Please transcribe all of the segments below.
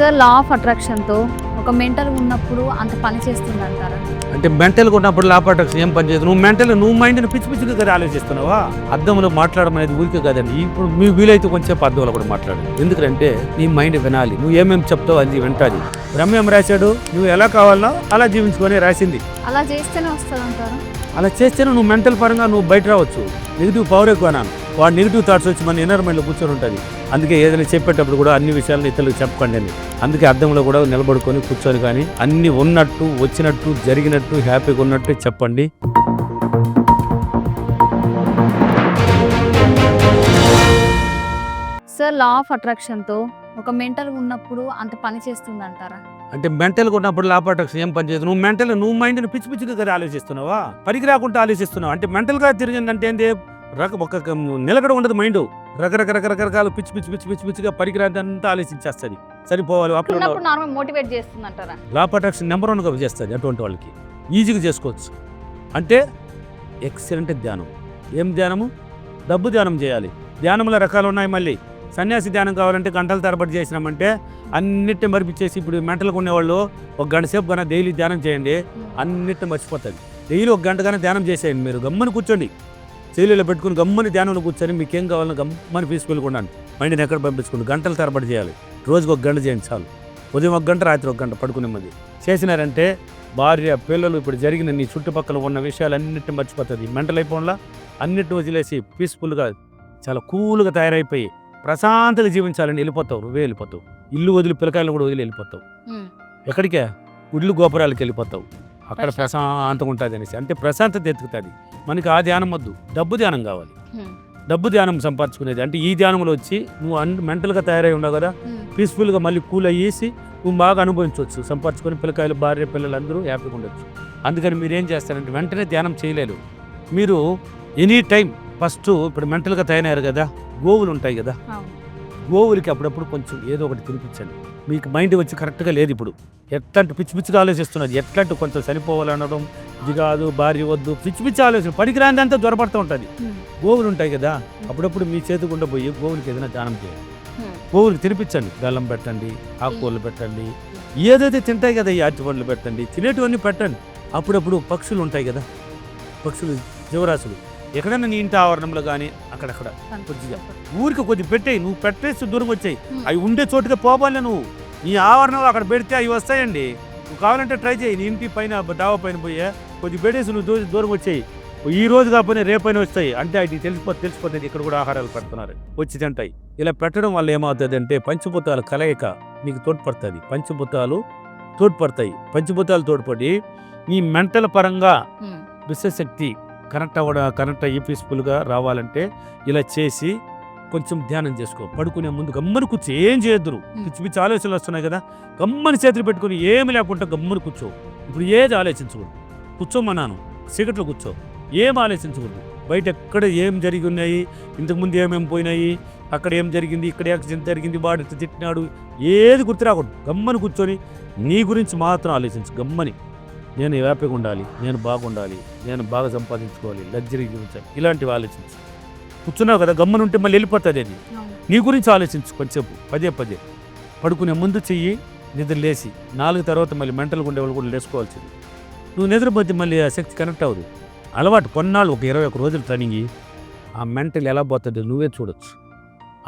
Sir law of అట్రాక్షన్తో ఒక mental ఉన్నప్పుడు అంత పని చేస్తుంది అంటారా? అంటే మెంటల్గా ఉన్నప్పుడు లాపాటక్స్ ఏం పని చేయదు. నువ్వు మైండ్ని పిచ్చి పిచ్చిగా కదా ఆలోచిస్తున్నావా? అద్దంలో మాట్లాడడం అనేది ఊరికే కాదండి. ఇప్పుడు మీ వీలైతే కొంచెం అద్దంలో కూడా మాట్లాడండి. ఎందుకంటే నీ మైండ్ వినాలి, నువ్వు ఏమేమి చెప్తావు అది వింటాది. బ్రహ్మం రాశాడు, నువ్వు ఎలా కావాలనో అలా జీవించుకొని రాసింది. అలా చేస్తేనే వస్తుంది అంటారా? అలా చేస్తేనే నువ్వు మెంటల్ పరంగా నువ్వు బయట రావచ్చు. నెగిటివ్ పవర్ ఎక్కువ నాను, వాడు నెగిటివ్ థాట్స్ వచ్చి మన ఇన్నర్ మైండ్లో కూర్చొని ఉంటుంది. అందుకే ఏదైనా చెప్పేటప్పుడు కూడా అన్ని విషయాలను ఇతరులకు చెప్పకండి అని. అందుకే అద్దంలో కూడా నిలబడుకొని కూర్చొని కానీ అన్ని ఉన్నట్టు వచ్చినట్టు జరిగినట్టు హ్యాపీగా ఉన్నట్టు చెప్పండి. సార్ లా ఆఫ్ అట్రాక్షన్తో ఒక మెంటల్ ఉన్నప్పుడు అంత పని చేస్తుంది అంటారా? అంటే మెంటల్గా ఉన్నప్పుడు లాపాటక్స్ ఏం పని చేయదు. నువ్వు మైండ్ని పిచ్చి పిచ్చిగా కదా ఆలోచిస్తున్నావా? పనికి రాకుండా ఆలోచిస్తున్నావు. అంటే మెంటల్గా తిరిగిందంటే ఏంటి? ఒక నిలకడ ఉండదు మైండ్. రకరకాల పిచ్చి పిచ్చి పిచ్చి పిచ్చి పిచ్చిగా పనికిరాదంతా ఆలోచించేస్తుంది. సరిపోవాలి అప్పుడు మోటివేట్ చేస్తుంది అంటారా? లాపాటక్స్ నెంబర్ 1గా చేస్తుంది. అటువంటి వాళ్ళకి ఈజీగా చేసుకోవచ్చు. అంటే ఎక్సలెంట్ ధ్యానం. ఏం ధ్యానము? డబ్బు ధ్యానం చేయాలి. ధ్యానంలో రకాలు ఉన్నాయి. మళ్ళీ సన్యాసి ధ్యానం కావాలంటే గంటల తరబడి చేసినామంటే అన్నిటిని మరిపించేసి, ఇప్పుడు మెంటల్గా ఉండేవాళ్ళు ఒక గంట సేపు కన్నా డైలీ ధ్యానం చేయండి, అన్నిటిని మర్చిపోతుంది. డైలీ ఒక గంట కన్నా ధ్యానం చేసేయండి. మీరు గమ్మని కూర్చోండి, శైలిలో పెట్టుకుని గమ్మని ధ్యానంలో కూర్చొని మీకు ఏం కావాలని గమ్మని పీసుకొని ఉండండి. మైండ్ని ఎక్కడ పంపించుకోండి. గంటల తరబడి చేయాలి. రోజుకు ఒక గంట చేయండి చాలు. ఉదయం ఒక గంట, రాత్రి ఒక గంట పడుకునే మంది చేసినారంటే భార్య పిల్లలు ఇప్పుడు జరిగిన నీ చుట్టుపక్కల ఉన్న విషయాలన్నింటినీ మర్చిపోతుంది. మెంటల్ అయిపోవడంలో అన్నిటిని వదిలేసి పీస్ఫుల్గా చాలా కూల్గా తయారైపోయి ప్రశాంతంగా జీవించాలని వెళ్ళిపోతావు. నువ్వే వెళ్ళిపోతావు. ఇల్లు వదిలి పిల్లకాయలను కూడా వదిలి వెళ్ళిపోతావు. ఎక్కడికే? గుళ్ళు గోపురాలకు వెళ్ళిపోతావు. అక్కడ ప్రశాంతంగా ఉంటుంది అనేసి. అంటే ప్రశాంతత ఎత్తుకుతుంది. మనకి ఆ ధ్యానం వద్దు, డబ్బు ధ్యానం కావాలి. డబ్బు ధ్యానం సంపాదించుకునేది. అంటే ఈ ధ్యానంలో వచ్చి నువ్వు మెంటల్గా తయారై ఉండవు కదా, పీస్ఫుల్గా మళ్ళీ కూల్ అయ్యేసి నువ్వు బాగా అనుభవించవచ్చు. సంపాదించుకొని పిల్లకాయలు భార్య పిల్లలు అందరూ హ్యాపీగా ఉండొచ్చు. అందుకని మీరు ఏం చేస్తారంటే వెంటనే ధ్యానం చేయలేరు. మీరు ఎనీ టైం ఫస్ట్ ఇప్పుడు మెంటల్గా తయారయ్యారు కదా, గోవులు ఉంటాయి కదా, గోవులకి అప్పుడప్పుడు కొంచెం ఏదో ఒకటి తినిపించండి. మీకు మైండ్ వచ్చి కరెక్ట్గా లేదు. ఇప్పుడు ఎట్లాంటి పిచ్చి పిచ్చిగా ఆలోచిస్తున్నది, ఎట్లాంటి కొంచెం చనిపోవాలనడం, ఇది కాదు భార్య వద్దు, పిచ్చి పిచ్చి ఆలోచన పనికిరాందంతా దొరపడుతూ ఉంటుంది. గోవులు ఉంటాయి కదా, అప్పుడప్పుడు మీ చేతికి ఉండబోయి గోవులకి ఏదైనా దానం చేయండి. గోవులకి తినిపించండి. బెల్లం పెట్టండి, ఆకుకూరలు పెట్టండి, ఏదైతే తింటాయి కదా ఈ అరటి పండ్లు పెట్టండి, తినేటివన్నీ పెట్టండి. అప్పుడప్పుడు పక్షులు ఉంటాయి కదా, పక్షులు జీవరాశులు ఎక్కడైనా నీ ఇంటి ఆవరణంలో కానీ అక్కడక్కడ కొద్దిగా ఊరికి కొద్దిగా పెట్టేయి. నువ్వు పెట్టేసి దూరం వచ్చాయి. అవి ఉండే చోటుగా పోవాలి. నువ్వు నీ ఆవరణలో అక్కడ పెడితే అవి వస్తాయండి. నువ్వు కావాలంటే ట్రై చేయి. నీ ఇంటి పైన డాబా పైన పోయే కొద్దిగా పెట్టేసి నువ్వు దూరం వచ్చాయి. ఈ రోజు కాకపోయినా రేపైనా వస్తాయి. అంటే అది తెలిసిపోతుంది ఇక్కడ కూడా ఆహారాలు పెడుతున్నారు, వచ్చి తింటాయి. ఇలా పెట్టడం వల్ల ఏమవుతుంది అంటే పంచభూతాల కలయిక నీకు తోడ్పడుతుంది. పంచభూతాలు తోడ్పడి నీ మెంటల్ పరంగా విశ్వశక్తి కనెక్ట్ అయ్యి పీస్ఫుల్గా రావాలంటే ఇలా చేసి కొంచెం ధ్యానం చేసుకో. పడుకునే ముందు గమ్మని కూర్చో, ఏం చేయొద్దు. పిచ్చి పిచ్చి ఆలోచనలు వస్తున్నాయి కదా, గమ్మని చేతులు పెట్టుకుని ఏమి లేకుండా గమ్మని కూర్చో. ఇప్పుడు ఏది ఆలోచించకూడదు. కూర్చోమన్నాను, చీకట్లో కూర్చో, ఏం ఆలోచించకూడదు. బయట ఎక్కడ ఏం జరిగి ఉన్నాయి, ఇంతకుముందు ఏమేమి పోయినాయి, అక్కడ ఏం జరిగింది, ఇక్కడ యాక్సిడెంట్ జరిగింది, వాడు తిట్టినాడు, ఏది గుర్తు రాకూడదు. గమ్మని కూర్చొని నీ గురించి మాత్రం ఆలోచించు. గమ్మని నేను హ్యాపీగా ఉండాలి, నేను బాగుండాలి, నేను బాగా సంపాదించుకోవాలి, లగ్జరీ జీవించాలి, ఇలాంటివి ఆలోచించు. కూర్చున్నావు కదా, గమ్మని ఉంటే మళ్ళీ వెళ్ళిపోతుంది. అది నీ గురించి ఆలోచించు కొంచెంసేపు, పదే పడుకునే ముందు చెయ్యి. నిద్ర లేచి 4 తర్వాత మళ్ళీ మెంటల్గా ఉండేవాళ్ళు కూడా లేసుకోవాల్సింది. నువ్వు నిద్రపోతే మళ్ళీ ఆ శక్తి కనెక్ట్ అవ్వదు. అలవాటు కొన్నాళ్ళు ఒక 21 రోజులు ట్రైనింగ్, ఆ మెంటల్ ఎలా పోతుంది నువ్వే చూడొచ్చు.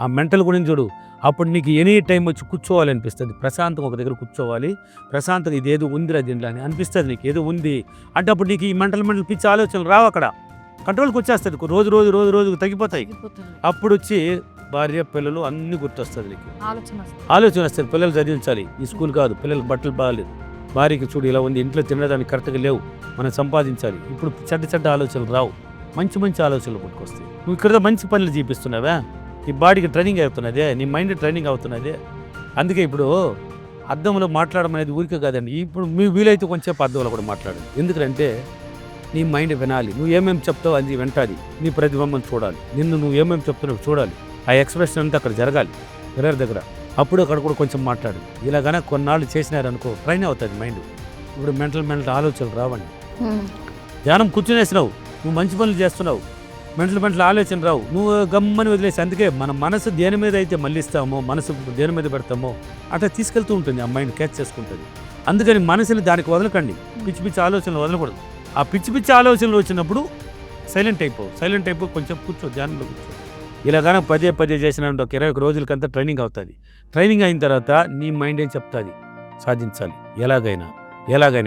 ఆ మెంటల్ గురించి చూడు. అప్పుడు నీకు ఎనీ టైం వచ్చి కూర్చోవాలనిపిస్తుంది. ప్రశాంతంగా ఒక దగ్గర కూర్చోవాలి, ప్రశాంతంగా ఇది ఏదో ఉందిరా దీంట్లో అని అనిపిస్తుంది. నీకు ఏదో ఉంది అంటే అప్పుడు నీకు ఈ మెంటల్ పిచ్చి ఆలోచనలు రావు. అక్కడ కంట్రోల్కి వచ్చేస్తుంది. రోజు తగ్గిపోతాయి. అప్పుడు వచ్చి భార్య పిల్లలు అన్నీ గుర్తొస్తుంది. నీకు ఆలోచన వస్తుంది. పిల్లలు చదివించాలి, ఈ స్కూల్ కాదు, పిల్లలకు బట్టలు బాగాలేదు, భార్యకి చూడు ఇలా ఉంది, ఇంట్లో తినడానికి కరెక్ట్గా లేవు, మనం సంపాదించాలి. ఇప్పుడు చెడ్డ ఆలోచనలు రావు, మంచి ఆలోచనలు పుట్టుకొస్తాయి. నువ్వు ఇక్కడ మంచి పనులు చూపిస్తున్నావా, నీ బాడీకి ట్రైనింగ్ అవుతున్నదే, నీ మైండ్ ట్రైనింగ్ అవుతున్నదే. అందుకే ఇప్పుడు అద్దంలో మాట్లాడడం అనేది ఊరికే కాదండి. ఇప్పుడు మీ వీలైతే కొంచెం అద్దంలో కూడా మాట్లాడండి. ఎందుకంటే నీ మైండ్ వినాలి, నువ్వు ఏమేమి చెప్తావు అది వింటాది. నీ ప్రతిబింబం చూడాలి, నువ్వు ఏమేమి చెప్తున్నావు చూడాలి. ఆ ఎక్స్ప్రెషన్ అంతా అక్కడ జరగాలి మిర్రర్ దగ్గర. అప్పుడు అక్కడ కూడా కొంచెం మాట్లాడు. ఇలాగనే కొన్నాళ్ళు చేసినారనుకో ట్రైన్ అవుతుంది మైండ్. ఇప్పుడు మెంటల్ ఆలోచనలు రావండి. ధ్యానం కూర్చునేసినావు, నువ్వు మంచి పనులు చేస్తున్నావు, మెంటల్ ఆలోచన రావు, నువ్వు గమ్మని వదిలేసి. అందుకే మన మనసు దేని మీద అయితే మళ్ళిస్తామో, మనసు దేని మీద పెడతామో అట్లా తీసుకెళ్తూ ఉంటుంది, ఆ మైండ్ క్యాచ్ చేసుకుంటుంది. అందుకని మనసుని దానికి వదలకండి, పిచ్చి ఆలోచనలు వదలకూడదు. ఆ పిచ్చి ఆలోచనలు వచ్చినప్పుడు సైలెంట్ అయిపో, కొంచెం కూర్చో, ధ్యానంలో కూర్చో. ఇలాగానే పదే చేసిన ఒక 21 రోజులకంతా ట్రైనింగ్ అవుతుంది. ట్రైనింగ్ అయిన తర్వాత నీ మైండ్ ఏం చెప్తుంది, సాధించాలి, ఎలాగైనా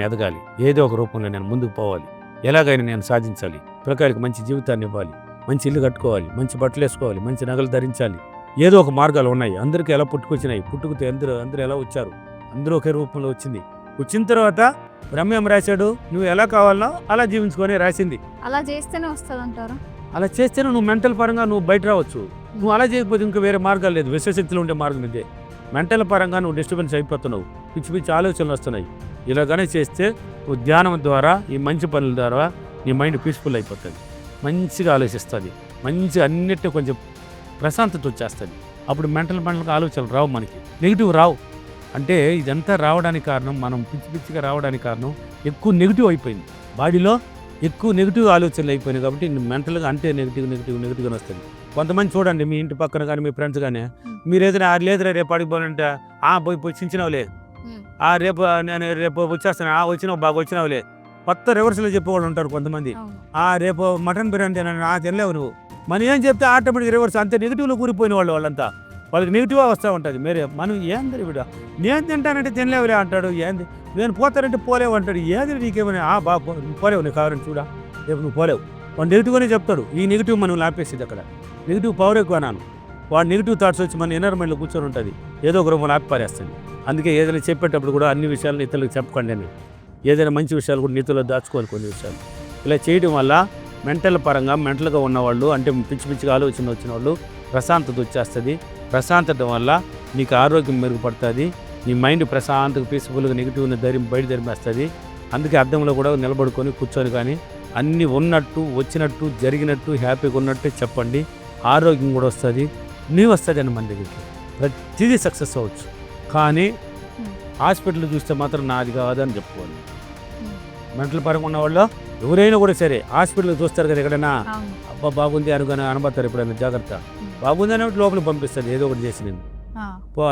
ఎదగాలి, ఏదో ఒక రూపంలో నేను ముందుకు పోవాలి, ఎలాగైనా నేను సాధించాలి, పిల్లకాయలకు మంచి జీవితాన్ని ఇవ్వాలి, మంచి ఇల్లు కట్టుకోవాలి, మంచి బట్టలు వేసుకోవాలి, మంచి నగలు ధరించాలి. ఏదో ఒక మార్గాలు ఉన్నాయి. అందరికీ ఎలా పుట్టుకొచ్చినాయి, పుట్టుకుతే అందరూ ఎలా వచ్చారు, అందరూ ఒకే రూపంలో వచ్చిన తర్వాత బ్రహ్మం రాశాడు, నువ్వు ఎలా కావాలనో అలా జీవించుకొని రాసింది. అలా చేస్తేనే వస్తుంది అంటారు. అలా చేస్తేనే నువ్వు మెంటల్ పరంగా నువ్వు బయట రావచ్చు. నువ్వు అలా చేయకపోతే ఇంకా వేరే మార్గాలు లేదు, విశ్వశక్తిలో ఉండే మార్గం ఇదే. మెంటల్ పరంగా నువ్వు డిస్టర్బెన్స్ అయిపోతున్నావు, పిచ్చి ఆలోచనలు వస్తున్నాయి. ఇలాగనే చేస్తే నువ్వు ధ్యానం ద్వారా, ఈ మంచి పనుల ద్వారా నీ మైండ్ పీస్ఫుల్ అయిపోతుంది, మంచిగా ఆలోచిస్తుంది, మంచిగా అన్నిటినీ కొంచెం ప్రశాంతత వచ్చేస్తుంది. అప్పుడు మెంటల్ ఆలోచనలు రావు, మనకి నెగిటివ్ రావు. అంటే ఇదంతా రావడానికి కారణం, మనం పిచ్చిగా రావడానికి కారణం ఎక్కువ నెగిటివ్ అయిపోయింది, బాడీలో ఎక్కువ నెగిటివ్ ఆలోచనలు అయిపోయినాయి. కాబట్టి మెంటల్గా అంటే నెగిటివ్గా వస్తుంది. కొంతమంది చూడండి, మీ ఇంటి పక్కన కానీ మీ ఫ్రెండ్స్ కానీ, మీరు ఏదైనా లేదురా రేపు అడిగిపోవాలంటే పోయి చించినావులే, రేపు వచ్చేస్తాను, వచ్చినావు బాగా వచ్చినావులే, కొత్త రివర్స్లో చెప్పేవాళ్ళు ఉంటారు కొంతమంది. రేపు మటన్ బిర్యానీ తినలేవు నువ్వు, మనం ఏం చెప్తే ఆటోమేటిక్ రివర్స్, అంతే నెగిటివ్లో కూరిపోయిన వాళ్ళంతా, వాళ్ళకి నెగిటివ్గా వస్తూ ఉంటుంది. మనం ఏంది వీడ, నేను తింటానంటే తినలేవులే అంటాడు, ఏంది నేను పోతానంటే పోలేవు అంటాడు, ఏది నీకేమని బాగా పోలేవు, నీకు కావాలని చూడా, రేపు నువ్వు పోలేవు. వాడు నెగిటివ్గానే చెప్తాడు. ఈ నెగిటివ్ మనం ఆపేసేది, అక్కడ నెగిటివ్ పవర్ ఎక్కువ నాను. వాడు నెగిటివ్ థాట్స్ వచ్చి మన ఇన్నర్ మైండ్లో కూర్చొని ఉంటుంది, ఏదో ఒక రూపంలో ఆపిపారేస్తుంది. అందుకే ఏదైనా చెప్పేటప్పుడు కూడా అన్ని విషయాలను ఇతరులకు చెప్పకండి అని, ఏదైనా మంచి విషయాలు కూడా నీతిలో దాచుకోవాలి. కొన్ని విషయాలు ఇలా చేయడం వల్ల మెంటల్ పరంగా మెంటల్గా ఉన్నవాళ్ళు, అంటే పిచ్చిగా ఆలోచన వచ్చిన వాళ్ళు ప్రశాంతత వచ్చేస్తుంది. ప్రశాంతత వల్ల నీకు ఆరోగ్యం మెరుగుపడుతుంది, నీ మైండ్ ప్రశాంతంగా పీస్ఫుల్గా నెగిటివ్ని బయట ధరిమేస్తుంది. అందుకే అర్థంలో కూడా నిలబడుకొని కూర్చొని కానీ అన్నీ ఉన్నట్టు వచ్చినట్టు జరిగినట్టు హ్యాపీగా ఉన్నట్టే చెప్పండి. ఆరోగ్యం కూడా వస్తుంది, నీవు వస్తుంది అని మన దగ్గరికి ప్రతిదీ సక్సెస్ అవ్వచ్చు. కానీ హాస్పిటల్ చూస్తే మాత్రం నాది కాదని చెప్పుకోవాలి. మెంటల్ పరంగా ఉన్న వాళ్ళు ఎవరైనా కూడా సరే హాస్పిటల్ చూస్తారు కదా, ఎక్కడైనా అబ్బా బాగుంది అనబడతారు, ఎప్పుడైనా జాగ్రత్త బాగుంది అనే లోపలికి పంపిస్తుంది, ఏదో ఒకటి చేసి నేను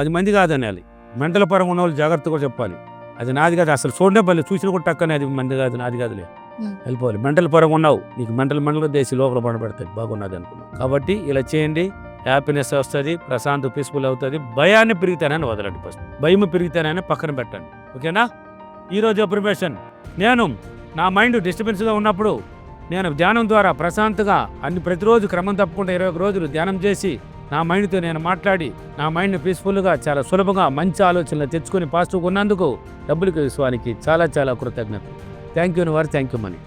అది మంది కాదనాలి. మెంటల్ పరంగా ఉన్న వాళ్ళు జాగ్రత్త కూడా చెప్పాలి, అది నాది కాదు, అసలు చూడనే పర్లేదు, చూసిన కూడా టక్కనే అది మంది కాదు, నాది కాదులే, వెళ్ళిపోవాలి. మెంటల్ పరంగా ఉన్నావు, నీకు మెంటల్ దేశీ లోపల పడబడుతుంది, బాగున్నది అనుకున్నావు. కాబట్టి ఇలా చేయండి, హ్యాపీనెస్ వస్తుంది, ప్రశాంత పీస్ఫుల్ అవుతుంది. భయాన్ని పెరిగితేనని వదలండి, ఫస్ట్ భయం పెరిగితేనని పక్కన పెట్టండి. ఓకేనా? ఈరోజు అప్రిమేషన్, నేను నా మైండ్ డిస్టర్బెన్స్గా ఉన్నప్పుడు నేను ధ్యానం ద్వారా ప్రశాంతంగా ప్రతిరోజు క్రమం తప్పకుండా 21 రోజులు ధ్యానం చేసి నా మైండ్తో నేను మాట్లాడి నా మైండ్ని పీస్ఫుల్గా చాలా సులభంగా మంచి ఆలోచనలు తెచ్చుకొని పాజిటివ్గా ఉన్నందుకు డబ్బులకి విశ్వానికి చాలా కృతజ్ఞత. Thank you money.